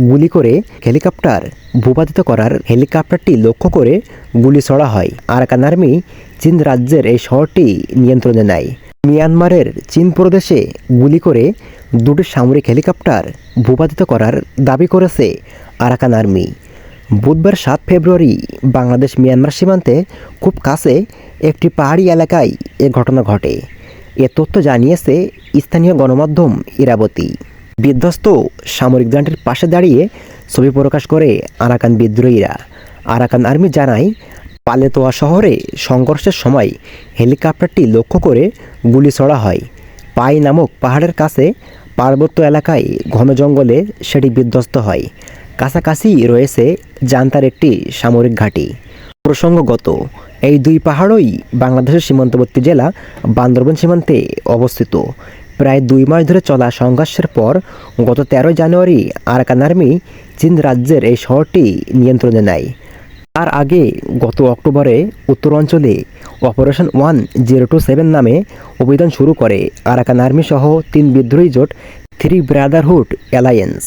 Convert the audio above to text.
গুলি করে হেলিকপ্টার ভূপাতিত করার হেলিকপ্টারটি লক্ষ্য করে গুলি ছোড়া হয়। আরাকান আর্মি চীন রাজ্যের এই শহরটি নিয়ন্ত্রণে নেয়। মিয়ানমারের চীন প্রদেশে গুলি করে দুটি সামরিক হেলিকপ্টার ভূপাতিত করার দাবি করেছে আরাকান আর্মি। বুধবার ৭ ফেব্রুয়ারি বাংলাদেশ মিয়ানমার সীমান্তে খুব কাছে একটি পাহাড়ি এলাকায় এ ঘটনা ঘটে। এ তথ্য জানিয়েছে স্থানীয় গণমাধ্যম ইরাবতী। বিধ্বস্ত সামরিক যানটির পাশে দাঁড়িয়ে ছবি প্রকাশ করে আরাকান বিদ্রোহীরা। আরাকান আর্মি জানায়, পালেতোয়া শহরে সংঘর্ষের সময় হেলিকপ্টারটি লক্ষ্য করে গুলি ছোড়া হয়। পাই নামক পাহাড়ের কাছে পার্বত্য এলাকায় ঘন জঙ্গলে সেটি বিধ্বস্ত হয়। কাছাকাছি রয়েছে জান্তার একটি সামরিক ঘাঁটি। প্রসঙ্গগত, এই দুই পাহাড়ই বাংলাদেশের সীমান্তবর্তী জেলা বান্দরবান সীমান্তে অবস্থিত। প্রায় 2 মাস ধরে চলা সংঘর্ষের পর গত 13 জানুয়ারি আরাকান আর্মি চীন রাজ্যের এই শহরটি নিয়ন্ত্রণে নেয়। তার আগে গত অক্টোবরে উত্তরাঞ্চলে অপারেশন 1027 নামে অভিযান শুরু করে আরাকান আর্মি সহ 3 বিদ্রোহী জোট 3 ব্রাদারহুড অ্যালায়েন্স।